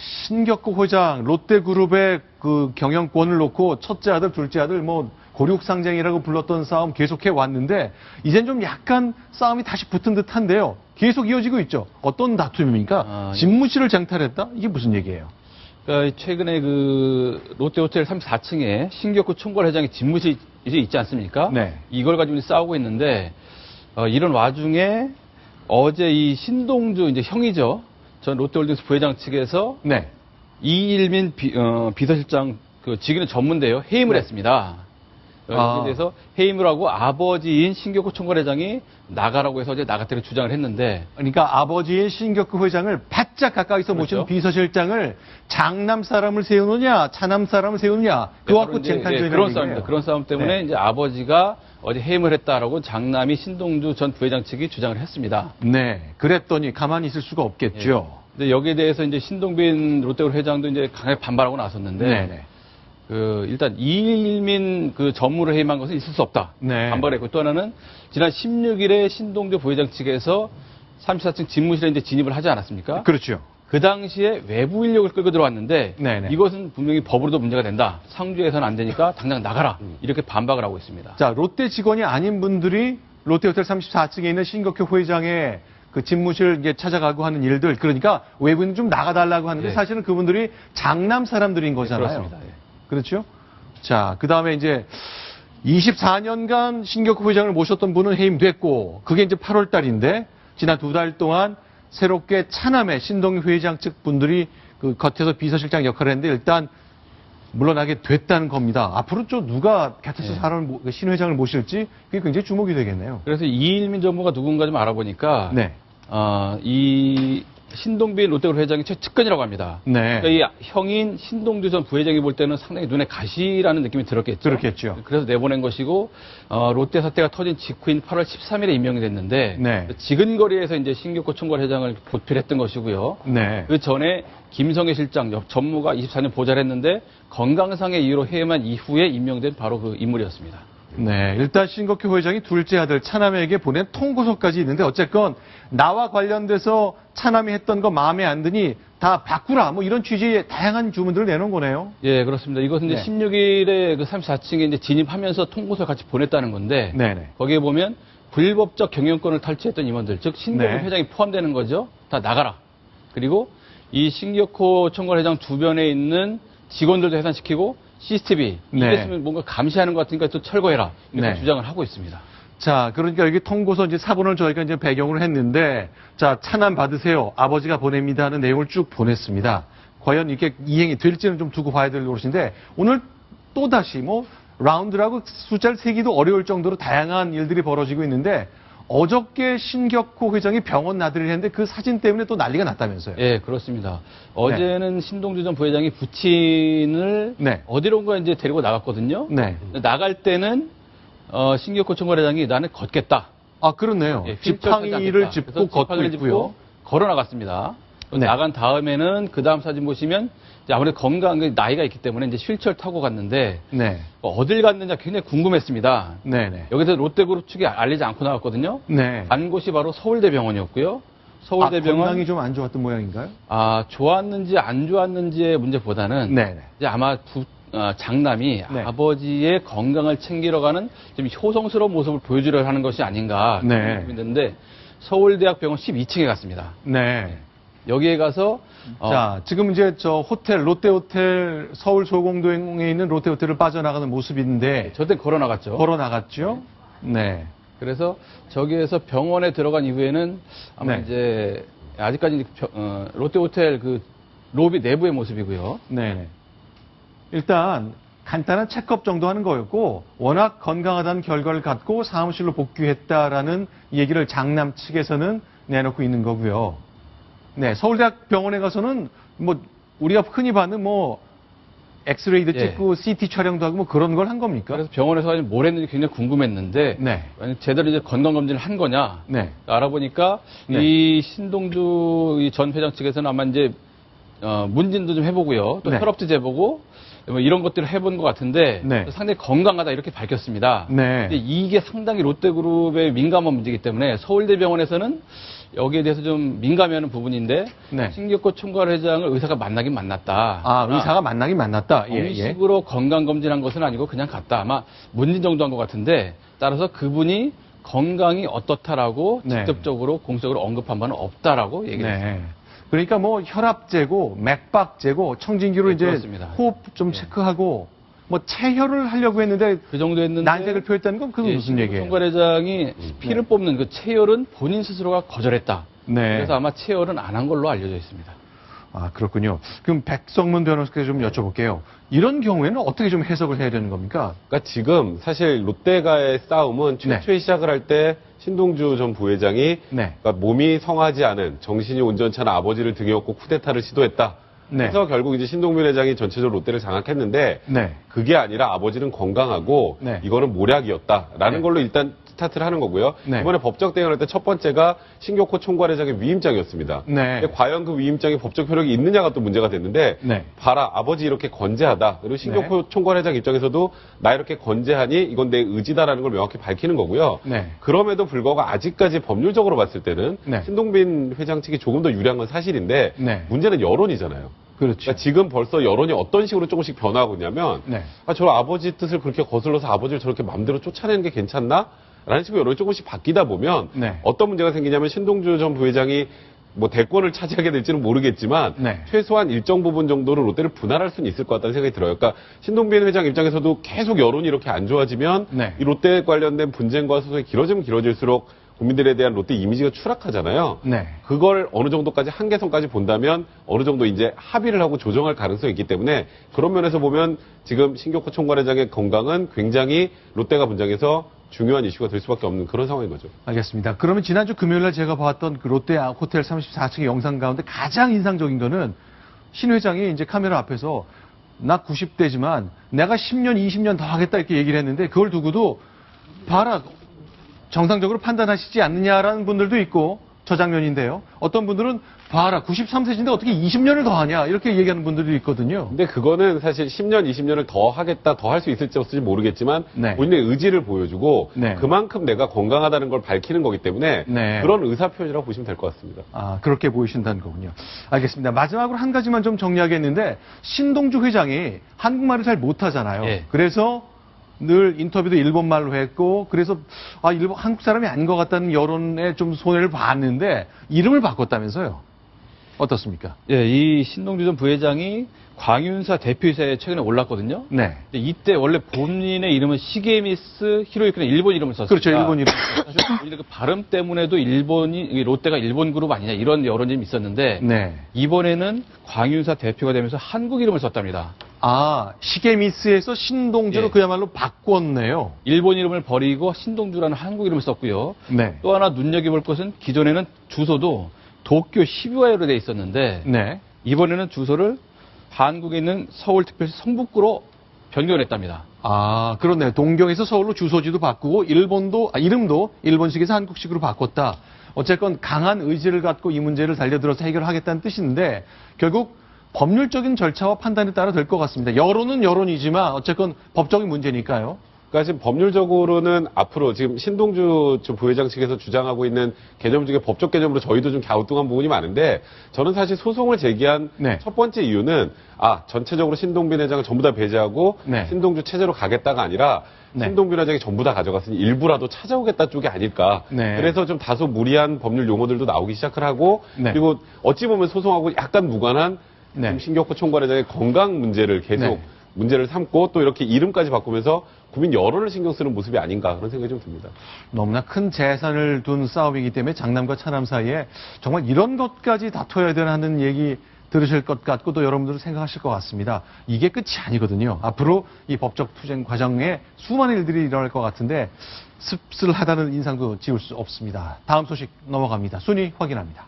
신격구 회장 롯데그룹의 그 경영권을 놓고 첫째 아들, 둘째 아들 뭐 고륙상쟁이라고 불렀던 싸움 계속해 왔는데 이젠 좀 약간 싸움이 다시 붙은 듯한데요. 계속 이어지고 있죠. 어떤 다툼입니까? 집무실을 쟁탈했다? 이게 무슨 얘기예요? 그러니까 최근에 그 롯데호텔 34층에 신격구 총괄회장의 집무실이 있지 않습니까? 네. 이걸 가지고 싸우고 있는데 이런 와중에 어제 이 신동주 이제 형이죠. 전 롯데홀딩스 부회장 측에서 네. 이일민 비서실장 그 직위는 전문대요 해임을 했습니다. 여기에 대해서 해임을 하고 아버지인 신격구 총괄회장이 나가라고 해서 어제 나갔다고 주장을 했는데, 그러니까 아버지인 신격구 회장을 바짝 가까이서 모신 그렇죠. 비서실장을 장남 사람을 세우느냐 차남 사람을 세우느냐 그거 갖고 쟁탈전이 그런 싸움입니다. 그런 싸움 때문에 네. 이제 아버지가 어제 해임을 했다라고 장남이 신동주 전 부회장 측이 주장을 했습니다. 네, 그랬더니 가만히 있을 수가 없겠죠. 근데 여기에 대해서 이제 신동빈 롯데그룹 회장도 이제 강하게 반발하고 나섰는데, 네네. 일단 이일민 그 전무를 해임한 것은 있을 수 없다. 네. 반발했고 또 하나는 지난 16일에 신동주 부회장 측에서 34층 집무실에 이제 진입을 하지 않았습니까? 그렇죠. 그 당시에 외부 인력을 끌고 들어왔는데 네네. 이것은 분명히 법으로도 문제가 된다. 상주에서는 안 되니까 당장 나가라. 이렇게 반박을 하고 있습니다. 자, 롯데 직원이 아닌 분들이 롯데호텔 34층에 있는 신격호 회장의 그 집무실 이제 찾아가고 하는 일들, 그러니까 외부인 좀 나가달라고 하는데 예. 사실은 그분들이 장남 사람들인 거잖아요. 그렇습니다. 예. 그렇죠? 자, 그 다음에 이제 24년간 신격호 회장을 모셨던 분은 해임됐고, 그게 이제 8월 달인데, 지난 2달 동안 새롭게 차남의 신동희 회장 측 분들이 그 겉에서 비서실장 역할을 했는데, 일단 물러나게 됐다는 겁니다. 앞으로 좀 누가 곁에서 사람을, 신 회장을 모실지, 그게 굉장히 주목이 되겠네요. 그래서 이일민 전무가 누군가 좀 알아보니까 네. 이 신동빈 롯데그룹 회장이 최측근이라고 합니다. 네. 그러니까 이 형인 신동주 전 부회장이 볼 때는 상당히 눈에 가시라는 느낌이 들었겠죠. 그렇겠죠. 그래서 내보낸 것이고 롯데 사태가 터진 직후인 8월 13일에 임명이 됐는데 네. 지근거리에서 이제 신격구 총괄회장을 보필했던 것이고요. 네. 그 전에 김성애 실장 전무가 24년 보좌를 했는데 건강상의 이유로 해임한 이후에 임명된 바로 그 인물이었습니다. 네, 일단 신격호 회장이 둘째 아들 차남에게 보낸 통고서까지 있는데 어쨌건 나와 관련돼서 차남이 했던 거 마음에 안 드니 다 바꾸라 뭐 이런 취지의 다양한 주문들을 내놓은 거네요. 예, 그렇습니다. 이것은 이제 네. 16일에 그 34층에 이제 진입하면서 통고서를 같이 보냈다는 건데 네네. 거기에 보면 불법적 경영권을 탈취했던 임원들, 즉 신격호 네. 회장이 포함되는 거죠. 다 나가라. 그리고 이 신격호 총괄회장 주변에 있는 직원들도 해산시키고 CCTV 네. 이게 있으면 뭔가 감시하는 것 같으니까 또 철거해라. 이렇게 네. 주장을 하고 있습니다. 자, 그러니까 여기 통고서 이제 사본을 저희가 이제 배경으로 했는데, 자, 차남 받으세요. 아버지가 보냅니다 하는 내용을 쭉 보냈습니다. 과연 이게 이행이 될지는 좀 두고 봐야 될 노릇인데, 오늘 또다시 뭐, 라운드라고 숫자를 세기도 어려울 정도로 다양한 일들이 벌어지고 있는데, 어저께 신격호 회장이 병원 나들이를 했는데 그 사진 때문에 또 난리가 났다면서요. 예, 그렇습니다. 어제는 신동주 전 부회장이 부친을 네. 어디론가 이제 데리고 나갔거든요. 네. 나갈 때는 신격호 총괄회장이 나는 걷겠다. 아, 그렇네요. 예, 지팡이를 짚고 걷고 있고요. 걸어 나갔습니다. 네. 나간 다음에는 그 다음 사진 보시면 이제 아무래도 건강 나이가 있기 때문에 이제 휠체어를 타고 갔는데 네. 어딜 갔는지 굉장히 궁금했습니다. 네네. 여기서 롯데그룹 측이 알리지 않고 나갔거든요. 네. 간 곳이 바로 서울대병원이었고요. 아, 서울대병원 건강이 좀 안 좋았던 모양인가요? 좋았는지 안 좋았는지의 문제보다는 네네. 이제 아마 장남이 네. 아버지의 건강을 챙기러 가는 좀 효성스러운 모습을 보여주려 하는 것이 아닌가 네. 그런 느낌이 드는데 서울대학병원 12층에 갔습니다. 네. 여기에 가서 자, 지금 이제 저 호텔, 롯데호텔, 서울 소공동에 있는 롯데호텔을 빠져나가는 모습인데, 저때 걸어 나갔죠. 걸어 나갔죠? 네. 그래서 저기에서 병원에 들어간 이후에는 아마 네. 이제 아직까지 롯데호텔 그 로비 내부의 모습이고요. 네네. 일단, 간단한 체크업 정도 하는 거였고, 워낙 건강하다는 결과를 갖고 사무실로 복귀했다라는 얘기를 장남 측에서는 내놓고 있는 거고요. 네, 서울대학 병원에 가서는 뭐, 우리가 흔히 받는 뭐, 엑스레이도 예. 찍고 CT 촬영도 하고 뭐 그런 걸 한 겁니까? 그래서 병원에서 뭘 했는지 굉장히 궁금했는데 네. 제대로 이제 건강검진을 한 거냐 네. 알아보니까 네. 이 신동주 전 회장 측에서는 아마 이제 문진도 좀 해보고요. 또 네. 혈압도 재보고 뭐 이런 것들을 해본 것 같은데 네. 상당히 건강하다 이렇게 밝혔습니다. 네. 근데 이게 상당히 롯데그룹의 민감한 문제이기 때문에 서울대병원에서는 여기에 대해서 좀 민감해하는 부분인데 네. 신격호 총괄회장을 의사가 만나긴 만났다. 아, 의사가 만나긴 만났다. 예, 예. 공식으로 건강검진한 것은 아니고 그냥 갔다. 아마 문진 정도 한 것 같은데 따라서 그분이 건강이 어떻다라고 네. 직접적으로 공식적으로 언급한 바는 없다라고 얘기를 했습니다. 네. 그러니까 뭐 혈압 재고, 맥박 재고, 청진기로 네, 이제 그렇습니다. 호흡 좀 체크하고 뭐 체혈을 하려고 했는데 그 정도 했는데 난색을 표했다는 건 그건 무슨 신격호 얘기예요? 총괄회장이 피를 뽑는 그 체열은 본인 스스로가 거절했다. 네. 그래서 아마 체열은 안 한 걸로 알려져 있습니다. 아, 그렇군요. 그럼 백성문 변호사께 좀 여쭤볼게요. 이런 경우에는 어떻게 좀 해석을 해야 되는 겁니까? 그러니까 지금 사실 롯데가의 싸움은 최초에 시작을 할 때 신동주 전 부회장이 네. 그러니까 몸이 성하지 않은 정신이 온전치 않은 아버지를 등에 업고 쿠데타를 시도했다. 네. 그래서 결국 이제 신동빈 회장이 전체적으로 롯데를 장악했는데 네. 그게 아니라 아버지는 건강하고 네. 이거는 모략이었다라는 네. 걸로 일단 스타트를 하는 거고요. 네. 이번에 법적 대응을 할 때 첫 번째가 신격호 총괄회장의 위임장이었습니다. 네. 근데 과연 그 위임장이 법적 효력이 있느냐가 또 문제가 됐는데 네. 봐라 아버지 이렇게 건재하다. 그리고 신격호 총괄회장 입장에서도 나 이렇게 건재하니 이건 내 의지다라는 걸 명확히 밝히는 거고요. 네. 그럼에도 불구하고 아직까지 법률적으로 봤을 때는 네. 신동빈 회장 측이 조금 더 유리한 건 사실인데 네. 문제는 여론이잖아요. 그렇죠. 그러니까 지금 벌써 여론이 어떤 식으로 조금씩 변화하고 있냐면 네. 아, 저 아버지 뜻을 그렇게 거슬러서 아버지를 저렇게 마음대로 쫓아내는 게 괜찮나? 라는 식으로 여론이 조금씩 바뀌다 보면 네. 어떤 문제가 생기냐면 신동주 전 부회장이 뭐 대권을 차지하게 될지는 모르겠지만 네. 최소한 일정 부분 정도로 롯데를 분할할 수는 있을 것 같다는 생각이 들어요. 그러니까 신동빈 회장 입장에서도 계속 여론이 이렇게 안 좋아지면 네. 이 롯데 관련된 분쟁과 소송이 길어지면 길어질수록 국민들에 대한 롯데 이미지가 추락하잖아요. 네. 그걸 어느 정도까지 한계선까지 본다면 어느 정도 이제 합의를 하고 조정할 가능성이 있기 때문에 그런 면에서 보면 지금 신격호 총괄회장의 건강은 굉장히 롯데가 분장해서 중요한 이슈가 될 수밖에 없는 그런 상황인 거죠. 알겠습니다. 그러면 지난주 금요일날 제가 봤던 그 롯데 호텔 34층의 영상 가운데 가장 인상적인 거는 신 회장이 이제 카메라 앞에서 나 90대지만 내가 10년, 20년 더 하겠다 이렇게 얘기를 했는데 그걸 두고도 봐라. 정상적으로 판단하시지 않느냐라는 분들도 있고 저 장면인데요. 어떤 분들은 봐라 93세인데 어떻게 20년을 더 하냐 이렇게 얘기하는 분들도 있거든요. 근데 그거는 사실 10년, 20년을 더 하겠다, 더 할 수 있을지 없을지 모르겠지만 네. 본인의 의지를 보여주고 네. 그만큼 내가 건강하다는 걸 밝히는 거기 때문에 네. 그런 의사표현이라고 보시면 될 것 같습니다. 아, 그렇게 보이신다는 거군요. 알겠습니다. 마지막으로 한 가지만 좀 정리하겠는데 신동주 회장이 한국말을 잘 못하잖아요. 예. 그래서 늘 인터뷰도 일본말로 했고 그래서 아, 한국 사람이 아닌 것 같다는 여론에 좀 손해를 봤는데 이름을 바꿨다면서요. 어떻습니까? 예, 이 신동주 전 부회장이 광윤사 대표이사에 최근에 올랐거든요. 네. 근데 이때 원래 본인의 이름은 시게미스 히로유키는 일본 이름을 썼습니다. 그렇죠. 일본 이름. 사실 본인의 그 발음 때문에도 일본이 롯데가 일본 그룹 아니냐 이런 여론이 좀 있었는데 네. 이번에는 광윤사 대표가 되면서 한국 이름을 썼답니다. 아, 시게미스에서 신동주로 예. 그야말로 바꿨네요. 일본 이름을 버리고 신동주라는 한국 이름을 썼고요. 네. 또 하나 눈여겨볼 것은 기존에는 주소도 도쿄 시부야로 돼 있었는데 네. 이번에는 주소를 한국에 있는 서울특별시 성북구로 변경을 했답니다. 아, 그렇네요. 동경에서 서울로 주소지도 바꾸고 이름도 일본식에서 한국식으로 바꿨다. 어쨌건 강한 의지를 갖고 이 문제를 달려들어서 해결하겠다는 뜻인데 결국 법률적인 절차와 판단에 따라 될 것 같습니다. 여론은 여론이지만 어쨌건 법적인 문제니까요. 그러니까 지금 법률적으로는 앞으로 지금 신동주 부회장 측에서 주장하고 있는 개념 중에 법적 개념으로 저희도 좀 갸우뚱한 부분이 많은데 저는 사실 소송을 제기한 네. 첫 번째 이유는 전체적으로 신동빈 회장을 전부 다 배제하고 네. 신동주 체제로 가겠다가 아니라 네. 신동빈 회장이 전부 다 가져갔으니 일부라도 찾아오겠다 쪽이 아닐까. 네. 그래서 좀 다소 무리한 법률 용어들도 나오기 시작을 하고 네. 그리고 어찌 보면 소송하고 약간 무관한 네. 지금 신격호 총괄회장의 건강 문제를 계속 네. 문제를 삼고 또 이렇게 이름까지 바꾸면서 국민 여론을 신경 쓰는 모습이 아닌가 그런 생각이 좀 듭니다. 너무나 큰 재산을 둔 싸움이기 때문에 장남과 차남 사이에 정말 이런 것까지 다퉈야 되는 얘기 들으실 것 같고 또 여러분들은 생각하실 것 같습니다. 이게 끝이 아니거든요. 앞으로 이 법적 투쟁 과정에 수많은 일들이 일어날 것 같은데 씁쓸하다는 인상도 지울 수 없습니다. 다음 소식 넘어갑니다. 순위 확인합니다.